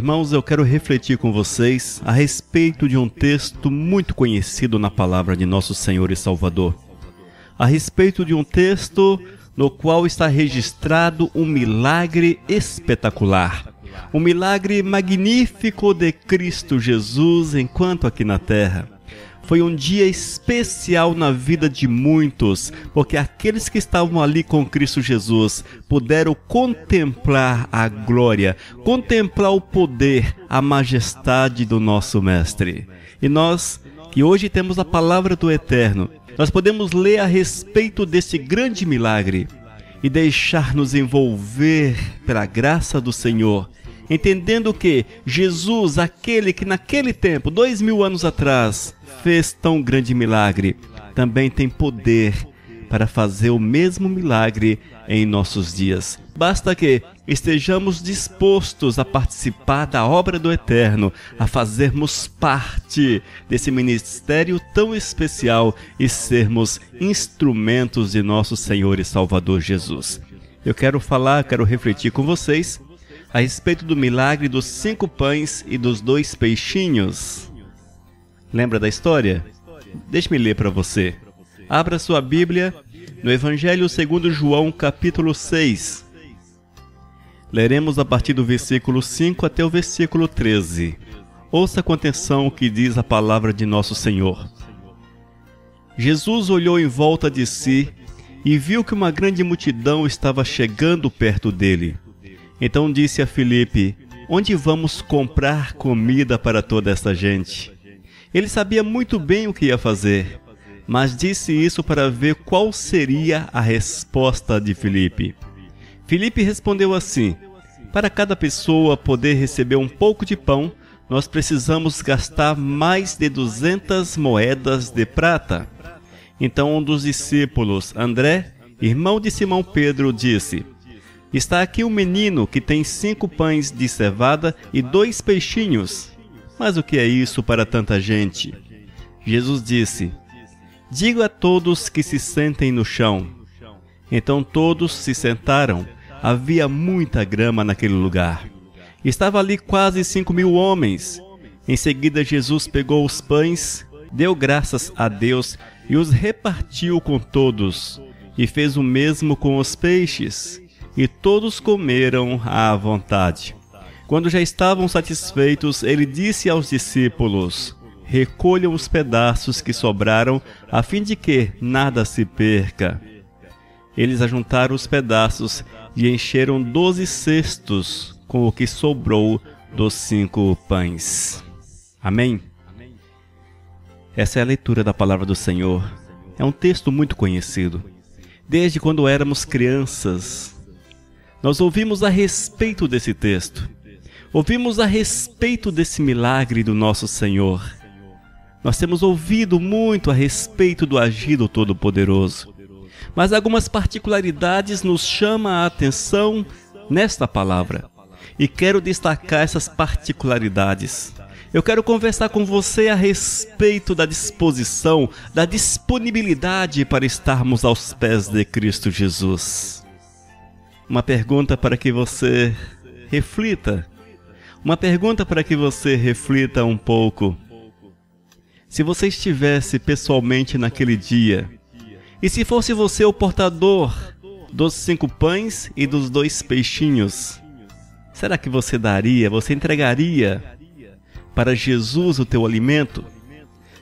Irmãos, eu quero refletir com vocês a respeito de um texto muito conhecido na palavra de nosso Senhor e Salvador. A respeito de um texto no qual está registrado um milagre espetacular. Um milagre magnífico de Cristo Jesus enquanto aqui na terra. Foi um dia especial na vida de muitos, porque aqueles que estavam ali com Cristo Jesus puderam contemplar a glória, contemplar o poder, a majestade do nosso Mestre. E nós, que hoje temos a palavra do Eterno, nós podemos ler a respeito desse grande milagre e deixar-nos envolver pela graça do Senhor, entendendo que Jesus, aquele que naquele tempo, 2000 anos atrás, fez tão grande milagre, também tem poder para fazer o mesmo milagre em nossos dias. Basta que estejamos dispostos a participar da obra do Eterno, a fazermos parte desse ministério tão especial e sermos instrumentos de nosso Senhor e Salvador Jesus. Eu quero refletir com vocês a respeito do milagre dos 5 pães e dos 2 peixinhos. Lembra da história? Deixe-me ler para você. Abra sua Bíblia no Evangelho segundo João, capítulo 6. Leremos a partir do versículo 5 até o versículo 13. Ouça com atenção o que diz a palavra de nosso Senhor. Jesus olhou em volta de si e viu que uma grande multidão estava chegando perto dele. Então disse a Filipe: onde vamos comprar comida para toda esta gente? Ele sabia muito bem o que ia fazer, mas disse isso para ver qual seria a resposta de Filipe. Filipe respondeu assim: para cada pessoa poder receber um pouco de pão, nós precisamos gastar mais de 200 moedas de prata. Então um dos discípulos, André, irmão de Simão Pedro, disse: está aqui um menino que tem 5 pães de cevada e 2 peixinhos. Mas o que é isso para tanta gente? Jesus disse: diga a todos que se sentem no chão. Então todos se sentaram. Havia muita grama naquele lugar. Estava ali quase 5.000 homens. Em seguida Jesus pegou os pães, deu graças a Deus e os repartiu com todos. E fez o mesmo com os peixes. E todos comeram à vontade. Quando já estavam satisfeitos, ele disse aos discípulos: recolham os pedaços que sobraram, a fim de que nada se perca. Eles ajuntaram os pedaços e encheram 12 cestos com o que sobrou dos 5 pães. Amém? Essa é a leitura da palavra do Senhor. É um texto muito conhecido. Desde quando éramos crianças, nós ouvimos a respeito desse texto. Ouvimos a respeito desse milagre do nosso Senhor. Nós temos ouvido muito a respeito do agir do Todo-Poderoso. Mas algumas particularidades nos chamam a atenção nesta palavra. E quero destacar essas particularidades. Eu quero conversar com você a respeito da disposição, da disponibilidade para estarmos aos pés de Cristo Jesus. Uma pergunta para que você reflita. Uma pergunta para que você reflita um pouco. Se você estivesse pessoalmente naquele dia, e se fosse você o portador dos 5 pães e dos 2 peixinhos, será que você entregaria para Jesus o teu alimento?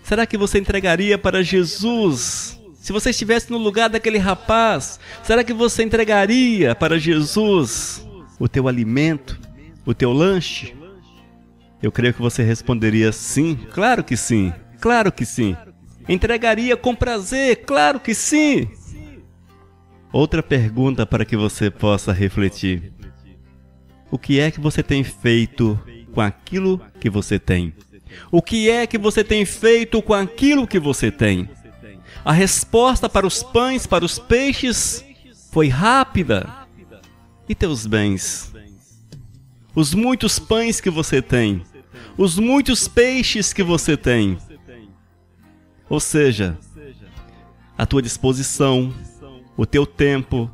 Será que você entregaria para Jesus? Se você estivesse no lugar daquele rapaz, será que você entregaria para Jesus o teu alimento, o teu lanche? Eu creio que você responderia sim, claro que sim, claro que sim. Entregaria com prazer, claro que sim. Outra pergunta para que você possa refletir. O que é que você tem feito com aquilo que você tem? O que é que você tem feito com aquilo que você tem? A resposta para os pães, para os peixes, foi rápida. E teus bens? Os muitos pães que você tem, os muitos peixes que você tem. Ou seja, a tua disposição, o teu tempo,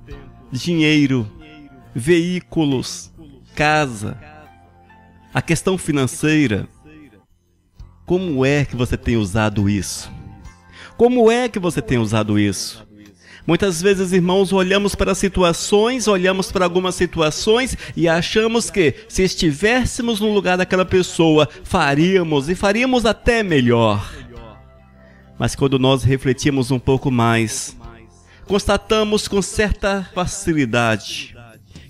dinheiro, veículos, casa, a questão financeira. Como é que você tem usado isso? Como é que você tem usado isso? Muitas vezes, irmãos, olhamos para algumas situações e achamos que se estivéssemos no lugar daquela pessoa, faríamos até melhor. Mas quando nós refletimos um pouco mais, constatamos com certa facilidade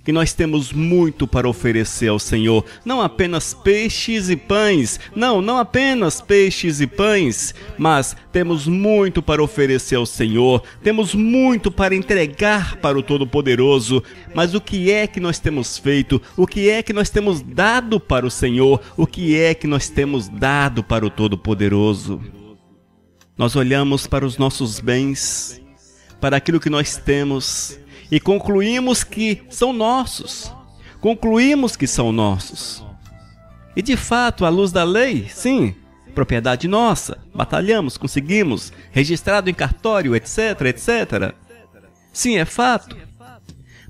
que nós temos muito para oferecer ao Senhor, não apenas peixes e pães, não apenas peixes e pães, mas temos muito para oferecer ao Senhor, temos muito para entregar para o Todo-Poderoso. Mas o que é que nós temos feito? O que é que nós temos dado para o Senhor? O que é que nós temos dado para o Todo-Poderoso? Nós olhamos para os nossos bens, para aquilo que nós temos, e concluímos que são nossos. E de fato, à luz da lei, sim, propriedade nossa, batalhamos, conseguimos, registrado em cartório, etc. Sim, é fato.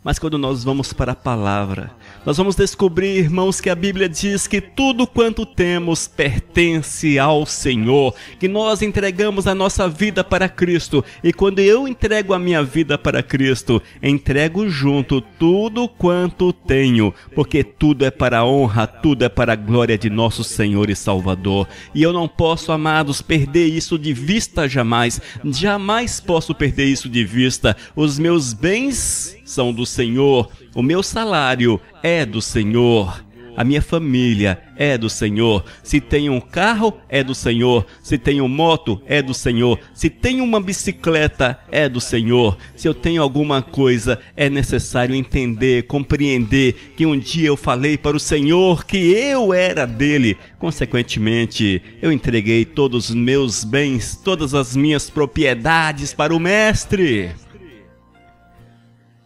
Mas quando nós vamos para a palavra, nós vamos descobrir, irmãos, que a Bíblia diz que tudo quanto temos pertence ao Senhor, que nós entregamos a nossa vida para Cristo. E quando eu entrego a minha vida para Cristo, entrego junto tudo quanto tenho, porque tudo é para a honra, tudo é para a glória de nosso Senhor e Salvador. E eu não posso, amados, perder isso de vista jamais. Jamais posso perder isso de vista. Os meus bens são do Senhor, o meu salário é do Senhor, a minha família é do Senhor. Se tenho um carro, é do Senhor. Se tenho moto, é do Senhor. Se tenho uma bicicleta, é do Senhor. Se eu tenho alguma coisa, é necessário entender, compreender que um dia eu falei para o Senhor que eu era dele. Consequentemente, eu entreguei todos os meus bens, todas as minhas propriedades para o Mestre.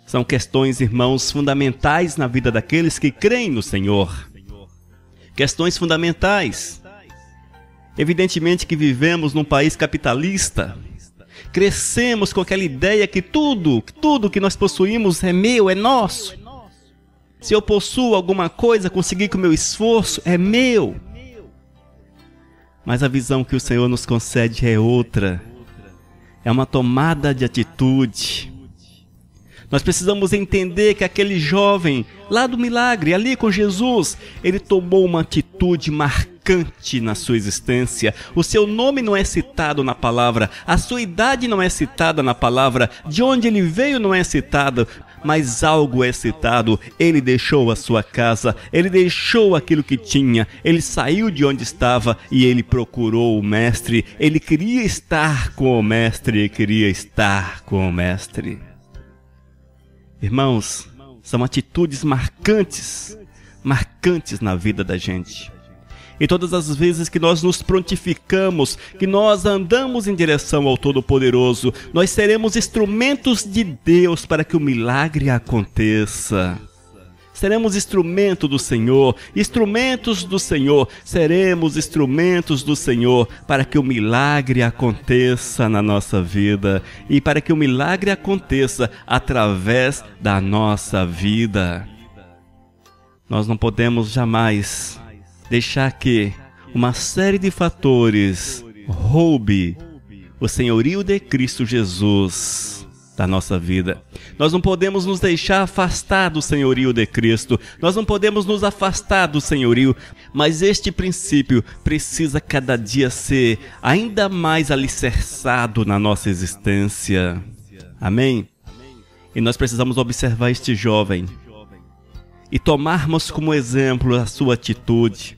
São questões, irmãos, fundamentais na vida daqueles que creem no Senhor. Questões fundamentais. Evidentemente que vivemos num país capitalista. Crescemos com aquela ideia que tudo que nós possuímos é meu, é nosso. Se eu possuo alguma coisa, consegui com o meu esforço, é meu. Mas a visão que o Senhor nos concede é outra. É uma tomada de atitude. Nós precisamos entender que aquele jovem, lá do milagre, ali com Jesus, ele tomou uma atitude marcante na sua existência. O seu nome não é citado na palavra, a sua idade não é citada na palavra, de onde ele veio não é citado, mas algo é citado. Ele deixou a sua casa, ele deixou aquilo que tinha, ele saiu de onde estava e ele procurou o Mestre. Ele queria estar com o Mestre, Irmãos, são atitudes marcantes na vida da gente. E todas as vezes que nós nos prontificamos, que nós andamos em direção ao Todo-Poderoso, nós seremos instrumentos de Deus para que o milagre aconteça. Seremos instrumentos do Senhor, seremos instrumentos do Senhor para que o milagre aconteça na nossa vida e para que o milagre aconteça através da nossa vida. Nós não podemos jamais deixar que uma série de fatores roube o senhorio de Cristo Jesus da nossa vida. Nós não podemos nos deixar afastar do senhorio de Cristo, nós não podemos nos afastar do senhorio, mas este princípio precisa cada dia ser ainda mais alicerçado na nossa existência. Amém? E nós precisamos observar este jovem e tomarmos como exemplo a sua atitude.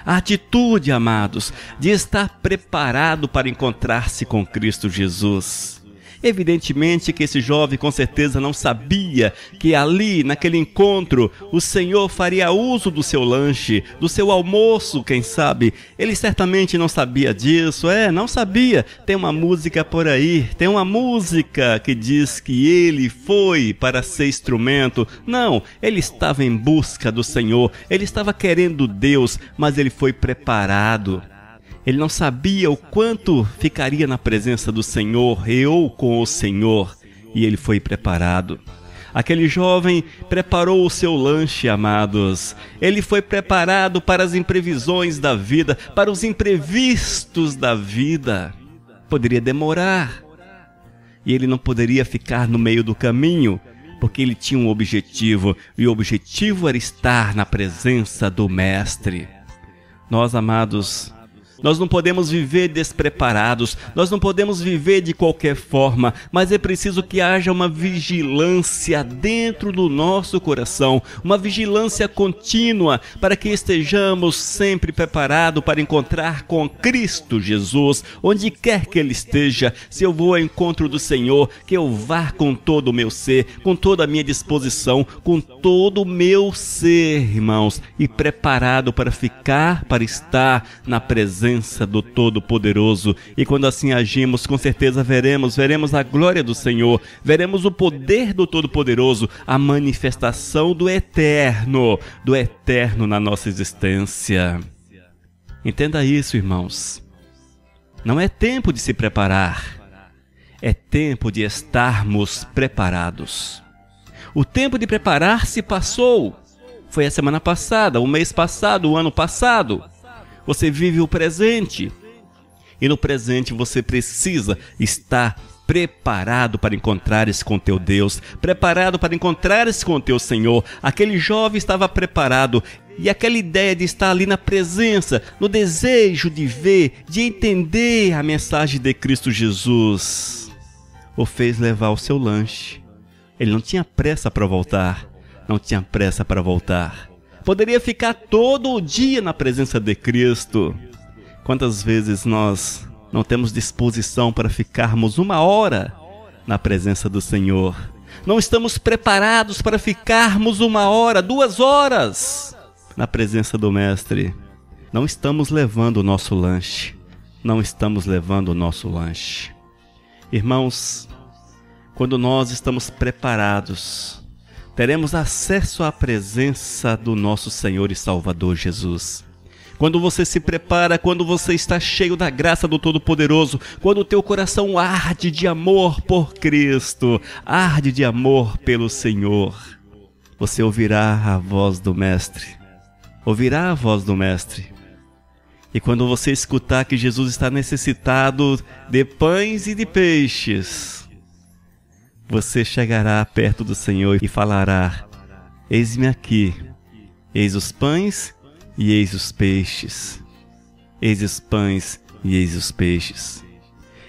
A atitude, amados, de estar preparado para encontrar-se com Cristo Jesus. Evidentemente que esse jovem com certeza não sabia que ali, naquele encontro, o Senhor faria uso do seu lanche, do seu almoço, quem sabe. Ele certamente não sabia disso, não sabia. Tem uma música por aí, tem uma música que diz que ele foi para ser instrumento. Não, ele estava em busca do Senhor, ele estava querendo Deus, mas ele foi preparado. Ele não sabia o quanto ficaria na presença do Senhor, ou com o Senhor, e ele foi preparado. Aquele jovem preparou o seu lanche, amados. Ele foi preparado para as imprevisões da vida, para os imprevistos da vida. Poderia demorar. E ele não poderia ficar no meio do caminho, porque ele tinha um objetivo, e o objetivo era estar na presença do Mestre. Nós, amados, nós não podemos viver despreparados, nós não podemos viver de qualquer forma, mas é preciso que haja uma vigilância dentro do nosso coração, uma vigilância contínua, para que estejamos sempre preparados para encontrar com Cristo Jesus, onde quer que Ele esteja. Se eu vou ao encontro do Senhor, que eu vá com todo o meu ser, com toda a minha disposição, com todo o meu ser, irmãos, e preparado para ficar, para estar na presença do Todo-Poderoso. E quando assim agimos, com certeza veremos a glória do Senhor, veremos o poder do Todo-Poderoso, a manifestação do eterno na nossa existência. Entenda isso, irmãos. Não é tempo de se preparar, é tempo de estarmos preparados. O tempo de preparar se passou. Foi a semana passada, o mês passado, o ano passado. Você vive o presente, e no presente você precisa estar preparado para encontrar-se com teu Deus, preparado para encontrar-se com teu Senhor. Aquele jovem estava preparado, e aquela ideia de estar ali na presença, no desejo de ver, de entender a mensagem de Cristo Jesus, o fez levar o seu lanche. Ele não tinha pressa para voltar, Poderia ficar todo o dia na presença de Cristo. Quantas vezes nós não temos disposição para ficarmos 1 hora na presença do Senhor? Não estamos preparados para ficarmos 1 hora, 2 horas na presença do Mestre. Não estamos levando o nosso lanche. Irmãos, quando nós estamos preparados, teremos acesso à presença do nosso Senhor e Salvador Jesus. Quando você se prepara, quando você está cheio da graça do Todo-Poderoso, quando o teu coração arde de amor por Cristo, arde de amor pelo Senhor, você ouvirá a voz do Mestre. E quando você escutar que Jesus está necessitado de pães e de peixes, você chegará perto do Senhor e falará: eis-me aqui, eis os pães e eis os peixes.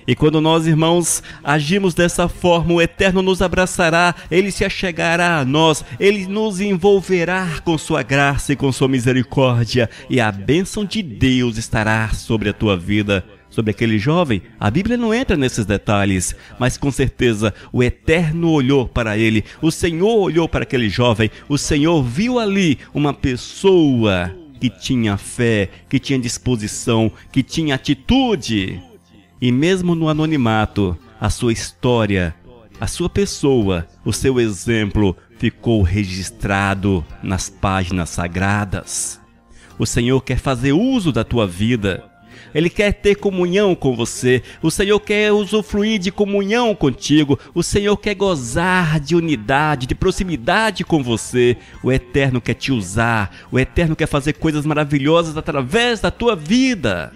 E quando nós, irmãos, agimos dessa forma, o Eterno nos abraçará, Ele se achegará a nós, Ele nos envolverá com sua graça e com sua misericórdia, e a bênção de Deus estará sobre a tua vida. Sobre aquele jovem, a Bíblia não entra nesses detalhes, mas com certeza o Eterno olhou para ele, o Senhor olhou para aquele jovem, o Senhor viu ali uma pessoa que tinha fé, que tinha disposição, que tinha atitude. E mesmo no anonimato, a sua história, a sua pessoa, o seu exemplo ficou registrado nas páginas sagradas. O Senhor quer fazer uso da tua vida. Ele quer ter comunhão com você. O Senhor quer usufruir de comunhão contigo. O Senhor quer gozar de unidade, de proximidade com você. O Eterno quer te usar. O Eterno quer fazer coisas maravilhosas através da tua vida.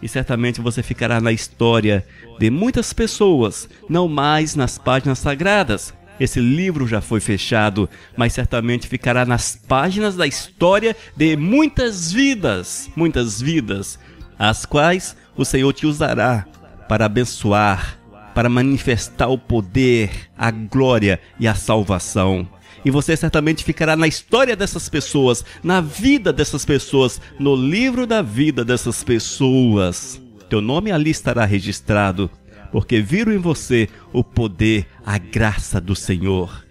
E certamente você ficará na história de muitas pessoas, não mais nas páginas sagradas. Esse livro já foi fechado, mas certamente ficará nas páginas da história de muitas vidas, as quais o Senhor te usará para abençoar, para manifestar o poder, a glória e a salvação. E você certamente ficará na história dessas pessoas, na vida dessas pessoas, no livro da vida dessas pessoas. Teu nome ali estará registrado, porque viram em você o poder, a graça do Senhor.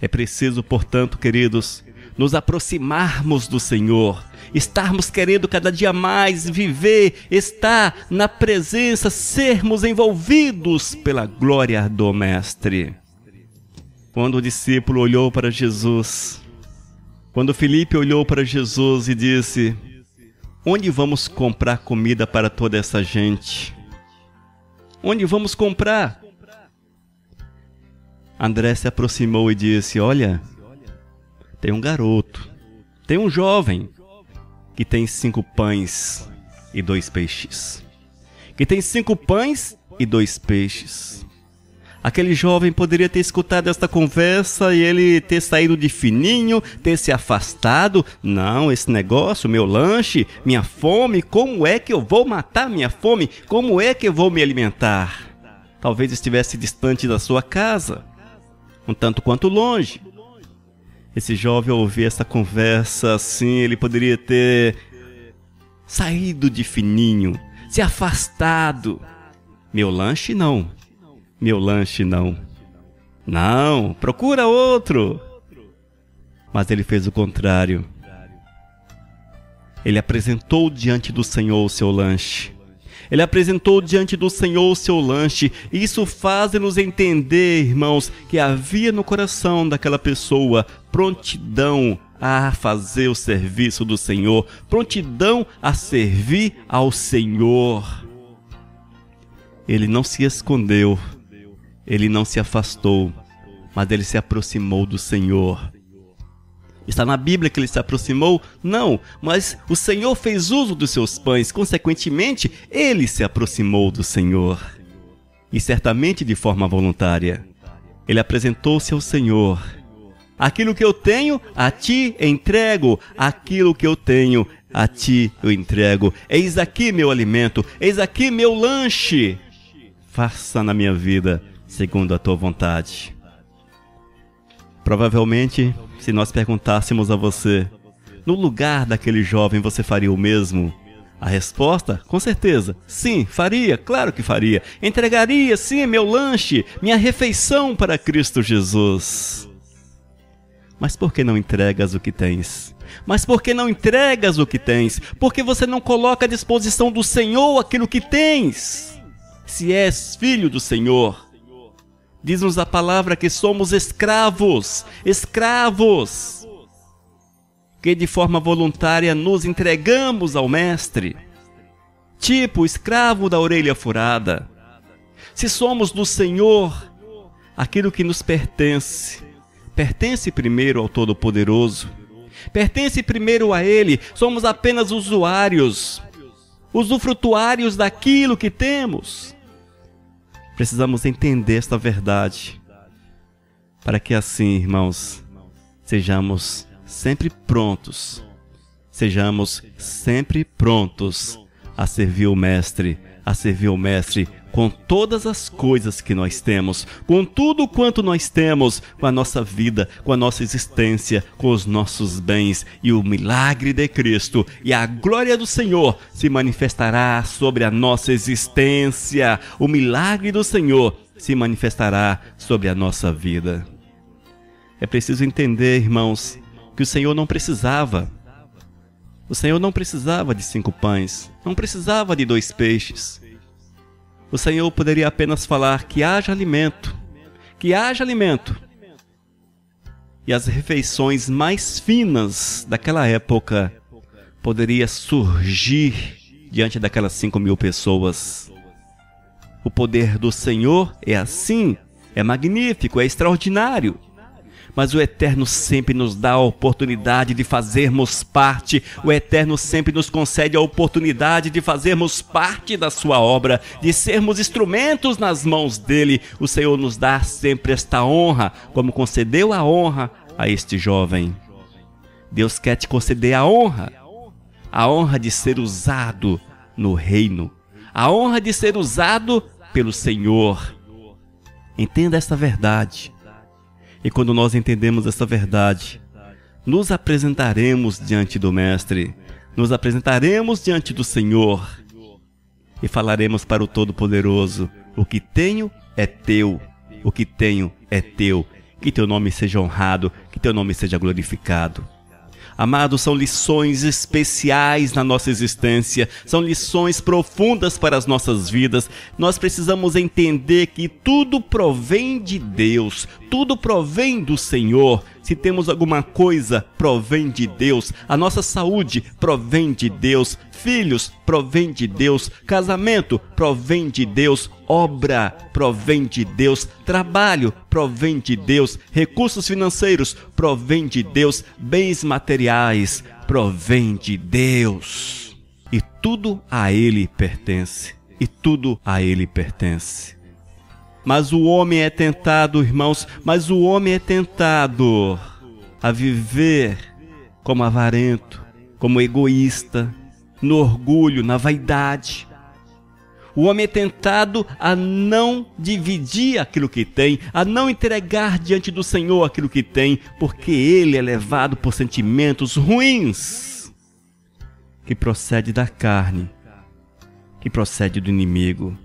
É preciso, portanto, queridos, nos aproximarmos do Senhor, estarmos querendo cada dia mais viver, estar na presença, sermos envolvidos pela glória do Mestre. Quando o discípulo olhou para Jesus, quando Filipe olhou para Jesus e disse: onde vamos comprar comida para toda essa gente? Onde vamos comprar? André se aproximou e disse: olha, tem um garoto, tem um jovem que tem 5 pães e 2 peixes. Que tem 5 pães e 2 peixes. Aquele jovem poderia ter escutado esta conversa e ele ter saído de fininho, ter se afastado. Não, esse negócio, meu lanche, minha fome, como é que eu vou matar minha fome? Como é que eu vou me alimentar? Talvez estivesse distante da sua casa, um tanto quanto longe. Esse jovem, ao ouvir essa conversa assim, ele poderia ter saído de fininho, se afastado. Meu lanche não. Meu lanche não. Não, procura outro. Mas ele fez o contrário. Ele apresentou diante do Senhor o seu lanche. Ele apresentou diante do Senhor o seu lanche. E isso faz-nos entender, irmãos, que havia no coração daquela pessoa prontidão a fazer o serviço do Senhor, prontidão a servir ao Senhor. Ele não se escondeu, ele não se afastou, mas ele se aproximou do Senhor. Está na Bíblia que ele se aproximou? Não, mas o Senhor fez uso dos seus pães, consequentemente, ele se aproximou do Senhor. E certamente de forma voluntária. Ele apresentou-se ao Senhor. Aquilo que eu tenho, a ti entrego. Aquilo que eu tenho, a ti eu entrego. Eis aqui meu alimento, eis aqui meu lanche. Faça na minha vida segundo a tua vontade. Provavelmente, se nós perguntássemos a você, no lugar daquele jovem você faria o mesmo? A resposta, com certeza, sim, faria, claro que faria. Entregaria, sim, meu lanche, minha refeição para Cristo Jesus. Mas por que não entregas o que tens? Mas por que não entregas o que tens? Porque você não coloca à disposição do Senhor aquilo que tens. Se és filho do Senhor, diz-nos a palavra que somos escravos, escravos, que de forma voluntária nos entregamos ao Mestre, tipo escravo da orelha furada. Se somos do Senhor, aquilo que nos pertence, pertence primeiro ao Todo-Poderoso, pertence primeiro a Ele, somos apenas usuários, usufrutuários daquilo que temos. Precisamos entender esta verdade, para que assim, irmãos, sejamos sempre prontos a servir o Mestre, com todas as coisas que nós temos, com tudo quanto nós temos, com a nossa vida, com a nossa existência, com os nossos bens, e o milagre de Cristo e a glória do Senhor se manifestará sobre a nossa existência. O milagre do Senhor se manifestará sobre a nossa vida. É preciso entender, irmãos, que o Senhor não precisava. O Senhor não precisava de 5 pães, não precisava de 2 peixes. O Senhor poderia apenas falar que haja alimento, que haja alimento. E as refeições mais finas daquela época poderiam surgir diante daquelas 5.000 pessoas. O poder do Senhor é assim, é magnífico, é extraordinário. Mas o Eterno sempre nos dá a oportunidade de fazermos parte. O Eterno sempre nos concede a oportunidade de fazermos parte da sua obra, de sermos instrumentos nas mãos dele. O Senhor nos dá sempre esta honra, como concedeu a honra a este jovem. Deus quer te conceder a honra de ser usado no reino, a honra de ser usado pelo Senhor. Entenda esta verdade. E quando nós entendemos essa verdade, nos apresentaremos diante do Mestre, nos apresentaremos diante do Senhor e falaremos para o Todo-Poderoso: o que tenho é teu, o que tenho é teu, que teu nome seja honrado, que teu nome seja glorificado. Amados, são lições especiais na nossa existência, são lições profundas para as nossas vidas. Nós precisamos entender que tudo provém de Deus, tudo provém do Senhor. Se temos alguma coisa, provém de Deus. A nossa saúde provém de Deus. Filhos, provém de Deus. Casamento, provém de Deus. Obra, provém de Deus. Trabalho, provém de Deus. Recursos financeiros, provém de Deus. Bens materiais, provém de Deus. E tudo a Ele pertence. E tudo a Ele pertence. Mas o homem é tentado, irmãos, mas o homem é tentado a viver como avarento, como egoísta, no orgulho, na vaidade. O homem é tentado a não dividir aquilo que tem, a não entregar diante do Senhor aquilo que tem, porque ele é levado por sentimentos ruins, que procede da carne, que procede do inimigo.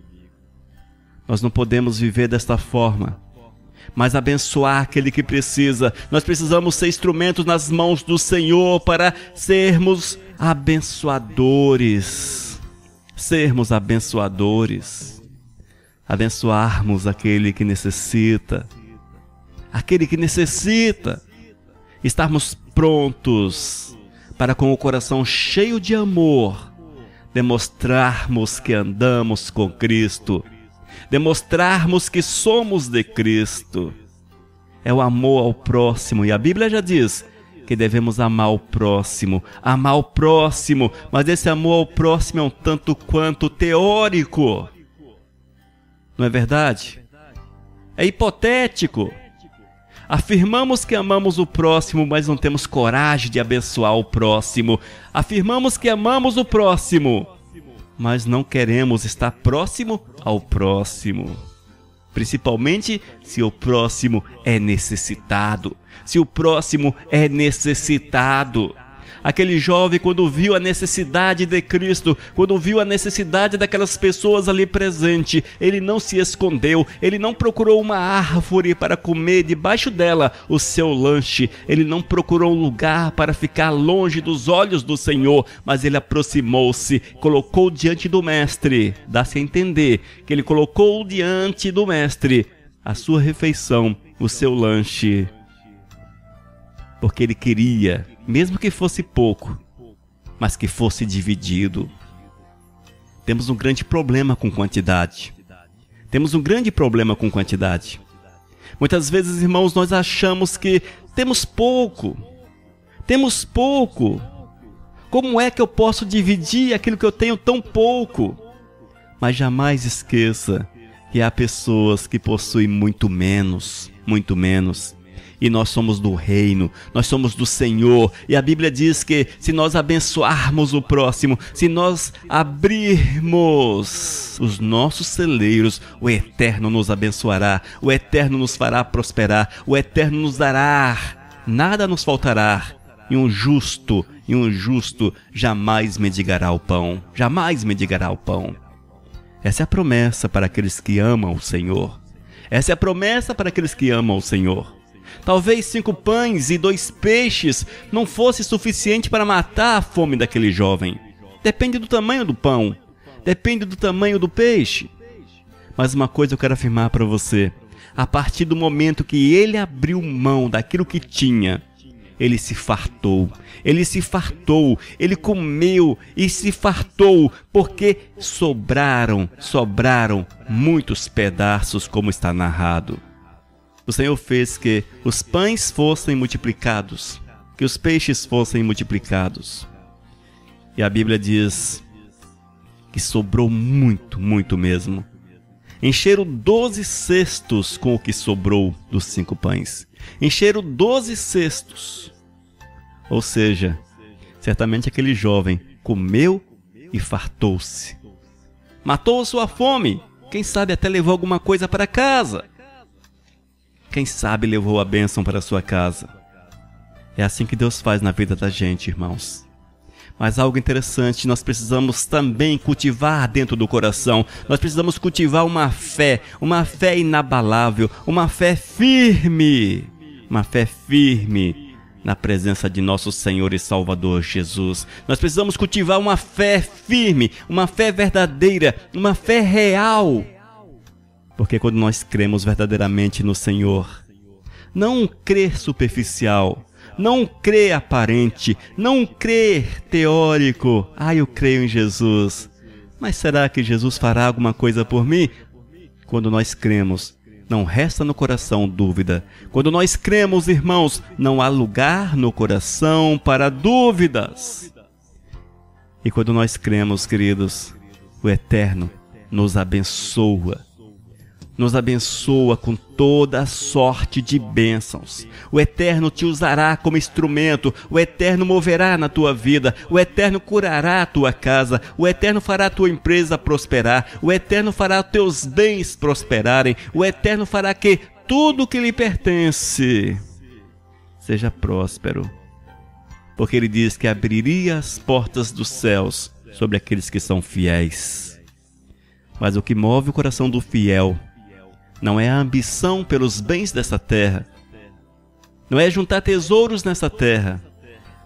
Nós não podemos viver desta forma, mas abençoar aquele que precisa. Nós precisamos ser instrumentos nas mãos do Senhor para sermos abençoadores. Sermos abençoadores. Abençoarmos aquele que necessita. Aquele que necessita. Estarmos prontos para, com o coração cheio de amor, demonstrarmos que andamos com Cristo. Demonstrarmos que somos de Cristo. É o amor ao próximo. E a Bíblia já diz que devemos amar o próximo. Amar o próximo. Mas esse amor ao próximo é um tanto quanto teórico. Não é verdade? É hipotético. Afirmamos que amamos o próximo, mas não temos coragem de abençoar o próximo. Afirmamos que amamos o próximo, mas não queremos estar próximo ao próximo. Principalmente se o próximo é necessitado. Se o próximo é necessitado. Aquele jovem, quando viu a necessidade de Cristo, quando viu a necessidade daquelas pessoas ali presentes, ele não se escondeu, ele não procurou uma árvore para comer debaixo dela o seu lanche, ele não procurou um lugar para ficar longe dos olhos do Senhor, mas ele aproximou-se, colocou diante do Mestre. Dá-se a entender que ele colocou diante do Mestre a sua refeição, o seu lanche, porque ele queria, mesmo que fosse pouco, mas que fosse dividido. Temos um grande problema com quantidade. Temos um grande problema com quantidade. Muitas vezes, irmãos, nós achamos que temos pouco. Temos pouco. Como é que eu posso dividir aquilo que eu tenho tão pouco? Mas jamais esqueça que há pessoas que possuem muito menos, muito menos. E nós somos do reino, nós somos do Senhor. E a Bíblia diz que se nós abençoarmos o próximo, se nós abrirmos os nossos celeiros, o Eterno nos abençoará, o Eterno nos fará prosperar, o Eterno nos dará, nada nos faltará. E um justo jamais mendigará o pão, jamais mendigará o pão. Essa é a promessa para aqueles que amam o Senhor. Essa é a promessa para aqueles que amam o Senhor. Talvez 5 pães e 2 peixes não fosse suficiente para matar a fome daquele jovem. Depende do tamanho do pão, depende do tamanho do peixe. Mas uma coisa eu quero afirmar para você: a partir do momento que ele abriu mão daquilo que tinha, ele se fartou, ele comeu e se fartou, porque sobraram muitos pedaços, como está narrado. O Senhor fez que os pães fossem multiplicados, que os peixes fossem multiplicados. E a Bíblia diz que sobrou muito mesmo. Encheram 12 cestos com o que sobrou dos 5 pães. Encheram 12 cestos. Ou seja, certamente aquele jovem comeu e fartou-se. Matou sua fome. Quem sabe até levou alguma coisa para casa. Quem sabe levou a bênção para a sua casa. É assim que Deus faz na vida da gente, irmãos. Mas algo interessante, nós precisamos também cultivar dentro do coração. Nós precisamos cultivar uma fé inabalável, uma fé firme na presença de nosso Senhor e Salvador Jesus. Nós precisamos cultivar uma fé firme, uma fé verdadeira, uma fé real. Porque quando nós cremos verdadeiramente no Senhor, Não um crer superficial, não um crer aparente, não um crer teórico. Eu creio em Jesus. Mas será que Jesus fará alguma coisa por mim? Quando nós cremos, não resta no coração dúvida. Quando nós cremos, irmãos, não há lugar no coração para dúvidas. E quando nós cremos, queridos, o Eterno nos abençoa. Nos abençoa com toda a sorte de bênçãos. O Eterno te usará como instrumento. O Eterno moverá na tua vida. O Eterno curará a tua casa. O Eterno fará a tua empresa prosperar. O Eterno fará teus bens prosperarem. O Eterno fará que tudo que lhe pertence seja próspero. Porque Ele diz que abriria as portas dos céus sobre aqueles que são fiéis. Mas o que move o coração do fiel não é a ambição pelos bens dessa terra, não é juntar tesouros nessa terra,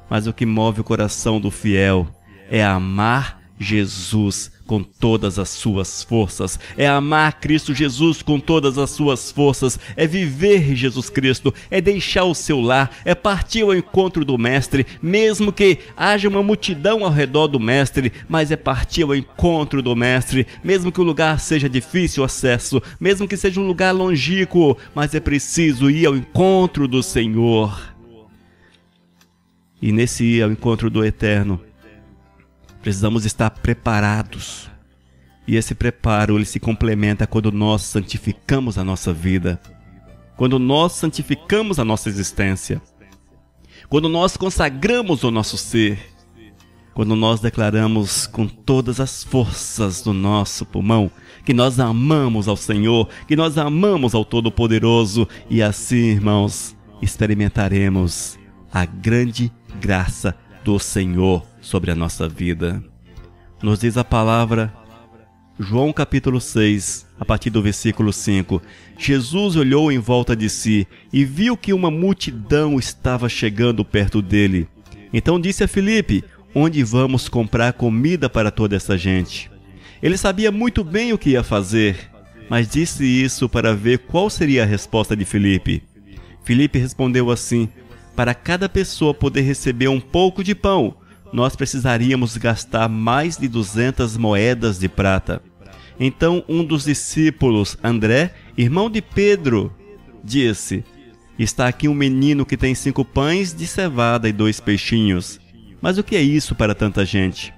mas o que move o coração do fiel é amar Jesus com todas as suas forças, é amar Cristo Jesus com todas as suas forças, é viver Jesus Cristo, é deixar o seu lar, é partir ao encontro do Mestre, mesmo que haja uma multidão ao redor do Mestre, mas é partir ao encontro do Mestre, mesmo que o lugar seja difícil acesso, mesmo que seja um lugar longínquo, mas é preciso ir ao encontro do Senhor. E nesse ir ao encontro do Eterno, precisamos estar preparados. E esse preparo, ele se complementa quando nós santificamos a nossa vida. Quando nós santificamos a nossa existência. Quando nós consagramos o nosso ser. Quando nós declaramos com todas as forças do nosso pulmão que nós amamos ao Senhor, que nós amamos ao Todo-Poderoso. E assim, irmãos, experimentaremos a grande graça do Senhor sobre a nossa vida. Nos diz a palavra, João capítulo 6, a partir do versículo 5. Jesus olhou em volta de si e viu que uma multidão estava chegando perto dele. Então disse a Filipe: onde vamos comprar comida para toda essa gente? Ele sabia muito bem o que ia fazer, mas disse isso para ver qual seria a resposta de Filipe. Filipe respondeu assim: para cada pessoa poder receber um pouco de pão, nós precisaríamos gastar mais de 200 moedas de prata. Então um dos discípulos, André, irmão de Pedro, disse: está aqui um menino que tem 5 pães de cevada e 2 peixinhos. Mas o que é isso para tanta gente?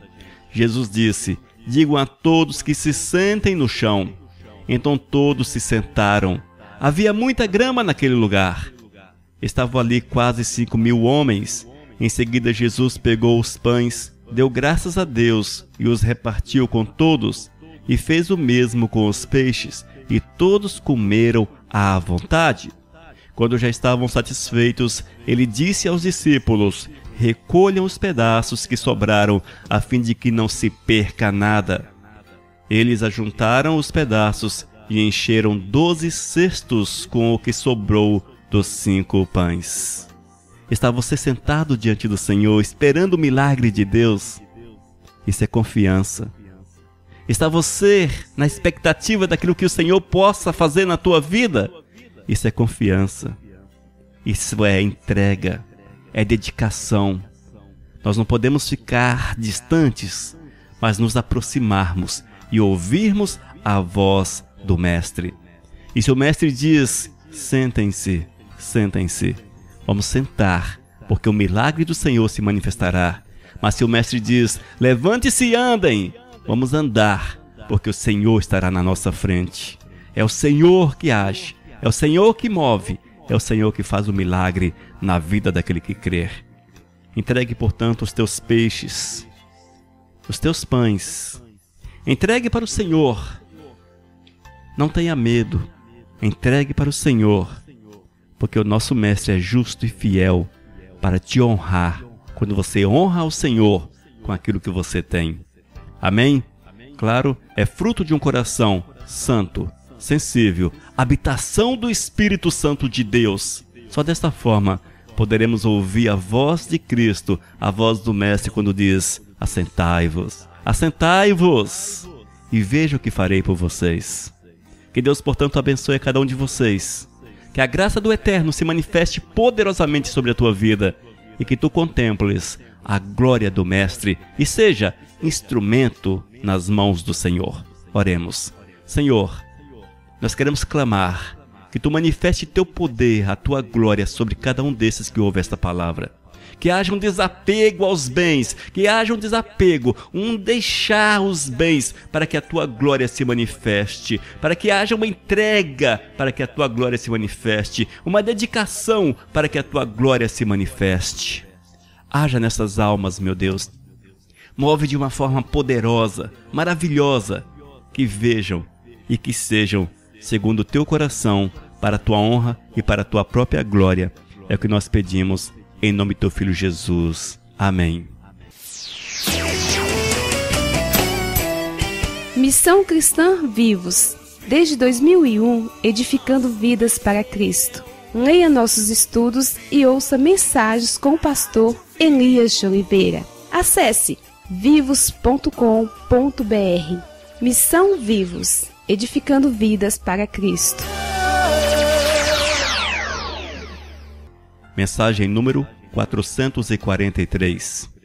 Jesus disse: digam a todos que se sentem no chão. Então todos se sentaram. Havia muita grama naquele lugar. Estavam ali quase 5.000 homens. Em seguida Jesus pegou os pães, deu graças a Deus e os repartiu com todos, e fez o mesmo com os peixes, e todos comeram à vontade. Quando já estavam satisfeitos, ele disse aos discípulos: recolham os pedaços que sobraram, a fim de que não se perca nada. Eles ajuntaram os pedaços e encheram 12 cestos com o que sobrou dos 5 pães. Está você sentado diante do Senhor, esperando o milagre de Deus? Isso é confiança. Está você na expectativa daquilo que o Senhor possa fazer na tua vida? Isso é confiança. Isso é entrega, é dedicação. Nós não podemos ficar distantes, mas nos aproximarmos e ouvirmos a voz do Mestre. E se o Mestre diz: sentem-se, sentem-se, vamos sentar, porque o milagre do Senhor se manifestará. Mas se o Mestre diz: levante-se e andem, vamos andar, porque o Senhor estará na nossa frente. É o Senhor que age, é o Senhor que move, é o Senhor que faz o milagre na vida daquele que crer. Entregue, portanto, os teus peixes, os teus pães. Entregue para o Senhor. Não tenha medo. Entregue para o Senhor, porque o nosso Mestre é justo e fiel para te honrar quando você honra ao Senhor com aquilo que você tem. Amém? Claro, é fruto de um coração santo, sensível, habitação do Espírito Santo de Deus. Só desta forma poderemos ouvir a voz de Cristo, a voz do Mestre quando diz: assentai-vos, assentai-vos, e veja o que farei por vocês. Que Deus, portanto, abençoe a cada um de vocês. Que a graça do Eterno se manifeste poderosamente sobre a tua vida e que tu contemples a glória do Mestre e seja instrumento nas mãos do Senhor. Oremos. Senhor, nós queremos clamar que tu manifeste teu poder, a tua glória sobre cada um desses que ouve esta palavra. Que haja um desapego aos bens, que haja um desapego, um deixar os bens para que a tua glória se manifeste, para que haja uma entrega para que a tua glória se manifeste, uma dedicação para que a tua glória se manifeste. Haja nessas almas, meu Deus. Move de uma forma poderosa, maravilhosa, que vejam e que sejam segundo o teu coração, para a tua honra e para a tua própria glória. É o que nós pedimos em nome do teu Filho Jesus. Amém. Missão Cristã Vivos. Desde 2001, edificando vidas para Cristo. Leia nossos estudos e ouça mensagens com o pastor Elias de Oliveira. Acesse vivos.com.br. Missão Vivos, edificando vidas para Cristo. Mensagem número 443.